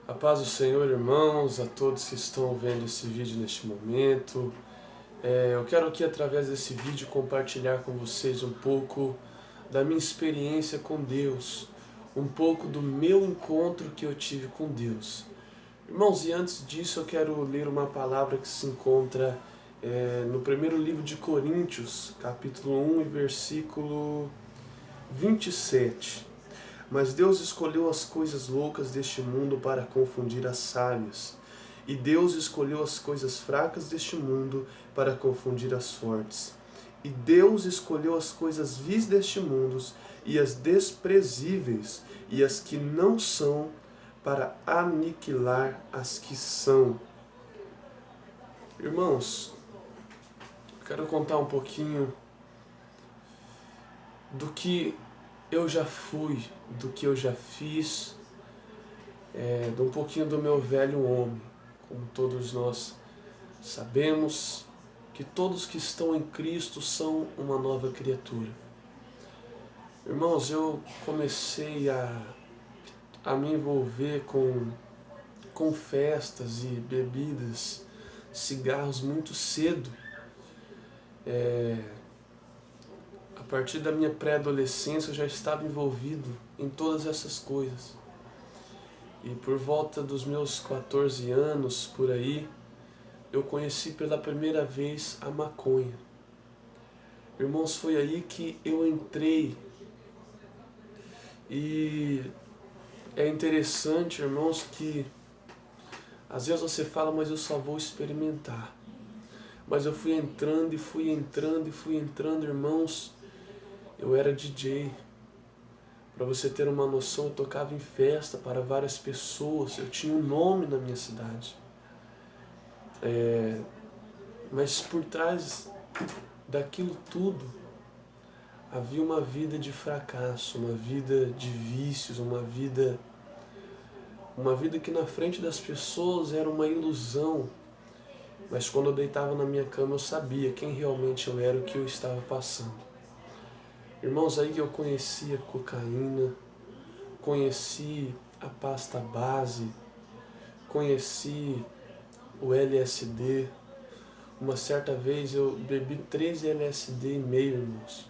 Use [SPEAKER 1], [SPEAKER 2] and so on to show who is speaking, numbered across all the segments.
[SPEAKER 1] A paz do Senhor, irmãos, a todos que estão vendo esse vídeo neste momento. Eu quero aqui, através desse vídeo, compartilhar com vocês um pouco da minha experiência com Deus, um pouco do meu encontro que eu tive com Deus. Irmãos, e antes disso eu quero ler uma palavra que se encontra no primeiro livro de Coríntios, capítulo 1 e versículo 27. Mas Deus escolheu as coisas loucas deste mundo para confundir as sábias. E Deus escolheu as coisas fracas deste mundo para confundir as fortes. E Deus escolheu as coisas vis deste mundo e as desprezíveis e as que não são para aniquilar as que são. Irmãos, quero contar um pouquinho do que eu já fui, do que eu já fiz, de um pouquinho do meu velho homem. Como todos nós sabemos que todos que estão em Cristo são uma nova criatura. Irmãos, eu comecei a me envolver com festas e bebidas, cigarros muito cedo. A partir da minha pré-adolescência eu já estava envolvido em todas essas coisas. E por volta dos meus 14 anos, por aí, eu conheci pela primeira vez a maconha. Irmãos, foi aí que eu entrei. E é interessante, irmãos, que às vezes você fala, mas eu só vou experimentar. Mas eu fui entrando e fui entrando e fui entrando, irmãos. Eu era DJ. Para você ter uma noção, eu tocava em festa para várias pessoas. Eu tinha um nome na minha cidade. Mas por trás daquilo tudo, havia uma vida de fracasso, uma vida de vícios, uma vida que na frente das pessoas era uma ilusão. Mas quando eu deitava na minha cama, eu sabia quem realmente eu era, o que eu estava passando. Irmãos, aí eu conheci a cocaína, conheci a pasta base, conheci o LSD. Uma certa vez eu bebi 13 LSD e meio, irmãos.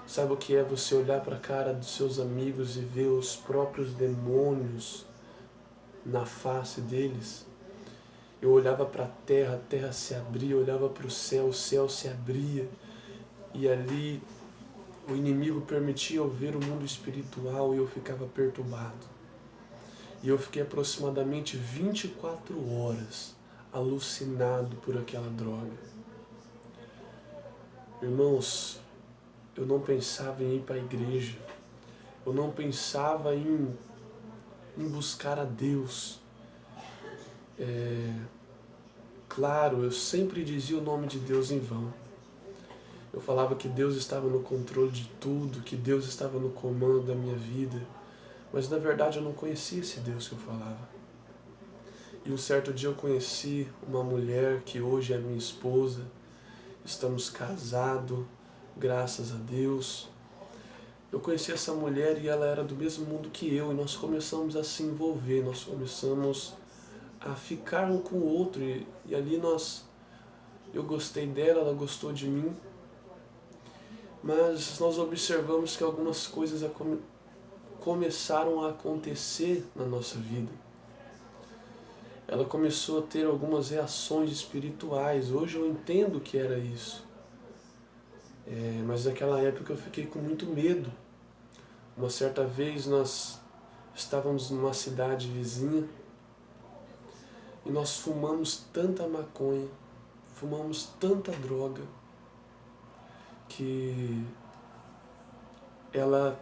[SPEAKER 1] Sabe o que é você olhar para a cara dos seus amigos e ver os próprios demônios na face deles? Eu olhava para a terra se abria, eu olhava para o céu se abria. E ali o inimigo permitia eu ver o mundo espiritual e eu ficava perturbado. E eu fiquei aproximadamente 24 horas alucinado por aquela droga. Irmãos, eu não pensava em ir para a igreja. Eu não pensava em buscar a Deus. Claro, eu sempre dizia o nome de Deus em vão. Eu falava que Deus estava no controle de tudo, que Deus estava no comando da minha vida. Mas na verdade eu não conhecia esse Deus que eu falava. E um certo dia eu conheci uma mulher que hoje é minha esposa. Estamos casados, graças a Deus. Eu conheci essa mulher e ela era do mesmo mundo que eu. E nós começamos a se envolver, nós começamos a ficar um com o outro. E ali eu gostei dela, ela gostou de mim. Mas nós observamos que algumas coisas começaram a acontecer na nossa vida. Ela começou a ter algumas reações espirituais. Hoje eu entendo o que era isso. Mas naquela época eu fiquei com muito medo. Uma certa vez nós estávamos numa cidade vizinha e nós fumamos tanta maconha, fumamos tanta droga, que ela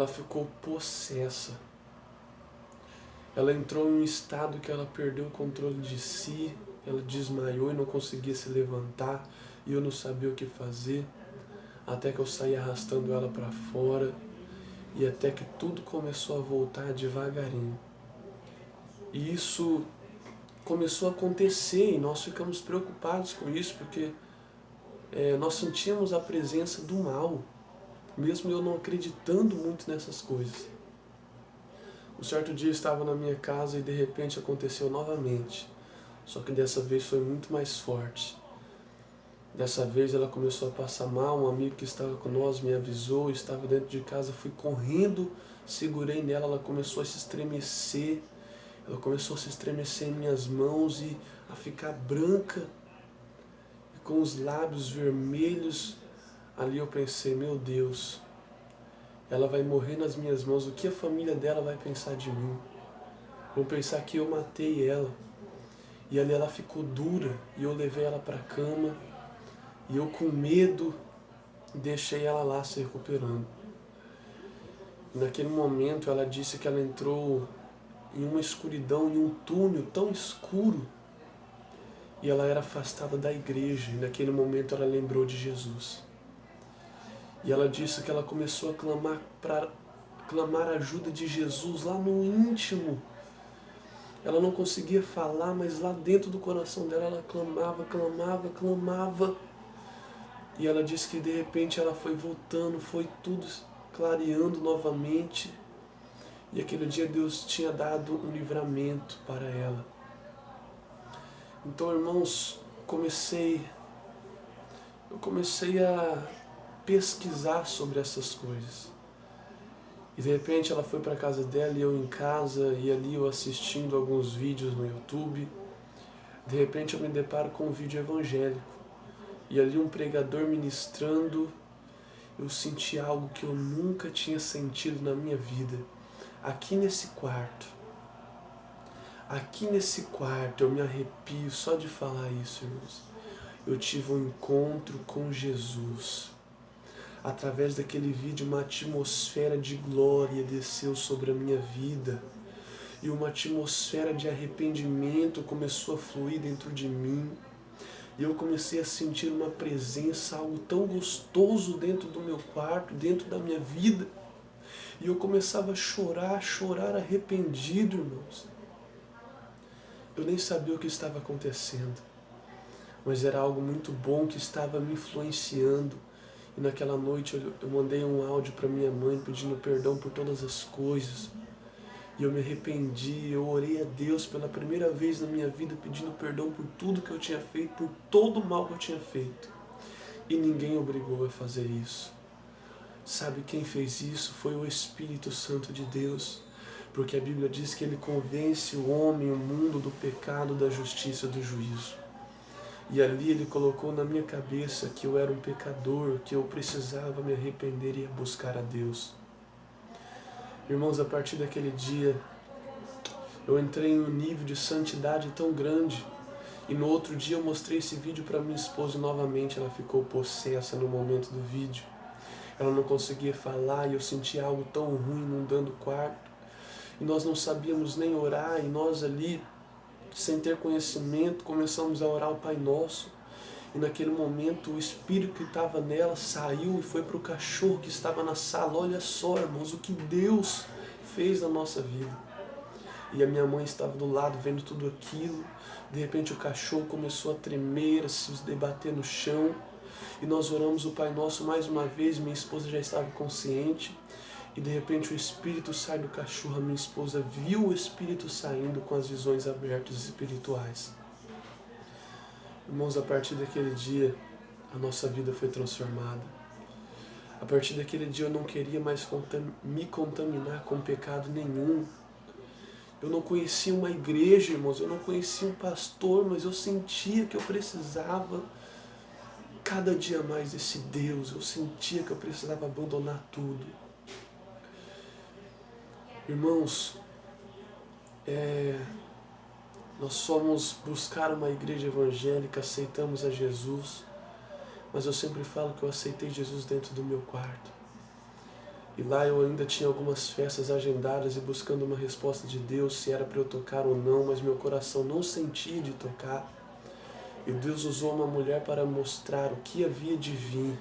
[SPEAKER 1] ficou possessa. Ela entrou em um estado que ela perdeu o controle de si, ela desmaiou e não conseguia se levantar, e eu não sabia o que fazer, até que eu saí arrastando ela para fora, e até que tudo começou a voltar devagarinho. E isso começou a acontecer, e nós ficamos preocupados com isso, porque nós sentíamos a presença do mal, mesmo eu não acreditando muito nessas coisas. Um certo dia eu estava na minha casa e de repente aconteceu novamente. Só que dessa vez foi muito mais forte. Dessa vez ela começou a passar mal, um amigo que estava com nós me avisou, eu estava dentro de casa, fui correndo, segurei nela, ela começou a se estremecer. Ela começou a se estremecer em minhas mãos e a ficar branca, e com os lábios vermelhos. Ali eu pensei, meu Deus, ela vai morrer nas minhas mãos, o que a família dela vai pensar de mim? Vão pensar que eu matei ela. E ali ela ficou dura, e eu levei ela para a cama, e eu com medo deixei ela lá se recuperando. E naquele momento ela disse que ela entrou em uma escuridão, em um túnel tão escuro, e ela era afastada da igreja, e naquele momento ela lembrou de Jesus. E ela disse que ela começou a clamar a ajuda de Jesus lá no íntimo. Ela não conseguia falar, mas lá dentro do coração dela ela clamava, clamava, clamava. E ela disse que de repente ela foi voltando, foi tudo clareando novamente. E aquele dia Deus tinha dado um livramento para ela. Então, irmãos, eu comecei a pesquisar sobre essas coisas. E de repente ela foi para a casa dela e eu em casa, e ali eu assistindo alguns vídeos no YouTube. De repente eu me deparo com um vídeo evangélico. E ali um pregador ministrando, eu senti algo que eu nunca tinha sentido na minha vida. Aqui nesse quarto eu me arrepio só de falar isso, irmãos. Eu tive um encontro com Jesus. Através daquele vídeo, uma atmosfera de glória desceu sobre a minha vida. E uma atmosfera de arrependimento começou a fluir dentro de mim. E eu comecei a sentir uma presença, algo tão gostoso dentro do meu quarto, dentro da minha vida. E eu começava a chorar arrependido, irmãos. Eu nem sabia o que estava acontecendo, mas era algo muito bom que estava me influenciando. E naquela noite eu mandei um áudio para minha mãe pedindo perdão por todas as coisas. E eu me arrependi, eu orei a Deus pela primeira vez na minha vida pedindo perdão por tudo que eu tinha feito, por todo o mal que eu tinha feito. E ninguém obrigou a fazer isso. Sabe quem fez isso? Foi o Espírito Santo de Deus. Porque a Bíblia diz que ele convence o homem, o mundo do pecado, da justiça e do juízo. E ali ele colocou na minha cabeça que eu era um pecador, que eu precisava me arrepender e buscar a Deus. Irmãos, a partir daquele dia, eu entrei em um nível de santidade tão grande. E no outro dia eu mostrei esse vídeo para minha esposa e novamente ela ficou possessa no momento do vídeo. Ela não conseguia falar e eu sentia algo tão ruim inundando o quarto. E nós não sabíamos nem orar, e nós ali, sem ter conhecimento, começamos a orar o Pai Nosso. E naquele momento o espírito que estava nela saiu e foi para o cachorro que estava na sala. Olha só, irmãos, o que Deus fez na nossa vida. E a minha mãe estava do lado vendo tudo aquilo. De repente o cachorro começou a tremer, a se debater no chão. E nós oramos o Pai Nosso mais uma vez, minha esposa já estava consciente. E de repente o espírito sai do cachorro, a minha esposa viu o espírito saindo com as visões abertas espirituais. Irmãos, a partir daquele dia, a nossa vida foi transformada. A partir daquele dia eu não queria mais me contaminar com pecado nenhum. Eu não conhecia uma igreja, irmãos, eu não conhecia um pastor, mas eu sentia que eu precisava cada dia mais desse Deus. Eu sentia que eu precisava abandonar tudo. Irmãos, nós fomos buscar uma igreja evangélica, aceitamos a Jesus, mas eu sempre falo que eu aceitei Jesus dentro do meu quarto. E lá eu ainda tinha algumas festas agendadas e buscando uma resposta de Deus, se era para eu tocar ou não, mas meu coração não sentia de tocar. E Deus usou uma mulher para mostrar o que havia de vir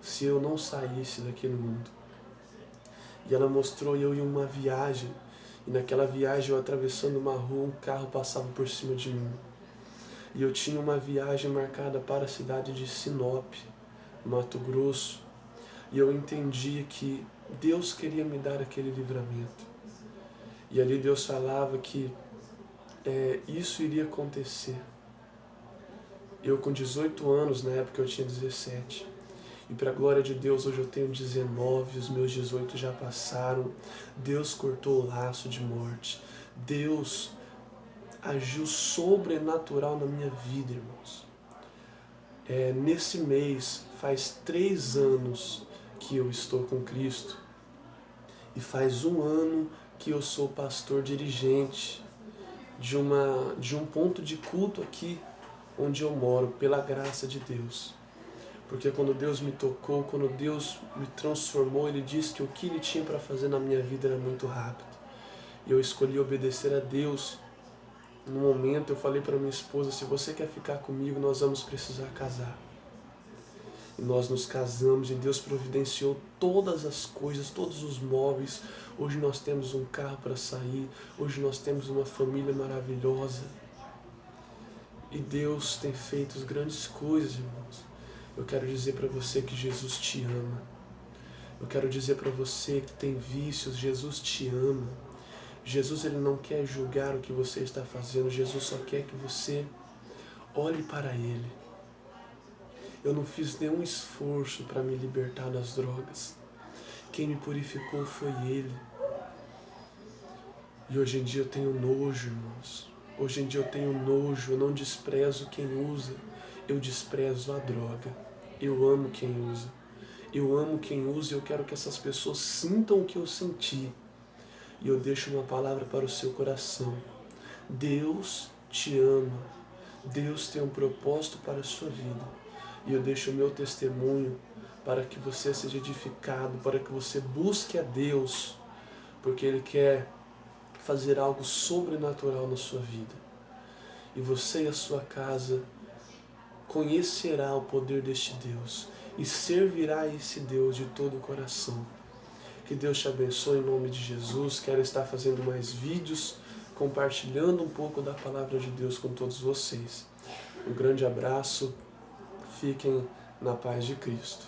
[SPEAKER 1] se eu não saísse daquele mundo. E ela mostrou eu em uma viagem. E naquela viagem, eu atravessando uma rua, um carro passava por cima de mim. E eu tinha uma viagem marcada para a cidade de Sinop, Mato Grosso. E eu entendi que Deus queria me dar aquele livramento. E ali Deus falava que isso iria acontecer. Eu com 18 anos, na época eu tinha 17. E para a glória de Deus, hoje eu tenho 19, os meus 18 já passaram. Deus cortou o laço de morte. Deus agiu sobrenatural na minha vida, irmãos. Nesse mês, faz 3 anos que eu estou com Cristo. E faz 1 ano que eu sou pastor dirigente de um ponto de culto aqui onde eu moro, pela graça de Deus. Porque quando Deus me tocou, quando Deus me transformou, Ele disse que o que Ele tinha para fazer na minha vida era muito rápido. E eu escolhi obedecer a Deus. No momento eu falei para minha esposa, se você quer ficar comigo, nós vamos precisar casar. E nós nos casamos e Deus providenciou todas as coisas, todos os móveis. Hoje nós temos um carro para sair, hoje nós temos uma família maravilhosa. E Deus tem feito grandes coisas, irmãos. Eu quero dizer para você que Jesus te ama. Eu quero dizer para você que tem vícios, Jesus te ama. Jesus, Ele não quer julgar o que você está fazendo, Jesus só quer que você olhe para Ele. Eu não fiz nenhum esforço para me libertar das drogas. Quem me purificou foi Ele. E hoje em dia eu tenho nojo, irmãos. Hoje em dia eu tenho nojo, eu não desprezo quem usa, eu desprezo a droga. Eu amo quem usa. Eu amo quem usa e eu quero que essas pessoas sintam o que eu senti. E eu deixo uma palavra para o seu coração. Deus te ama. Deus tem um propósito para a sua vida. E eu deixo o meu testemunho para que você seja edificado, para que você busque a Deus, porque Ele quer fazer algo sobrenatural na sua vida. E você e a sua casa conhecerá o poder deste Deus e servirá esse Deus de todo o coração. Que Deus te abençoe em nome de Jesus. Quero estar fazendo mais vídeos, compartilhando um pouco da palavra de Deus com todos vocês. Um grande abraço. Fiquem na paz de Cristo.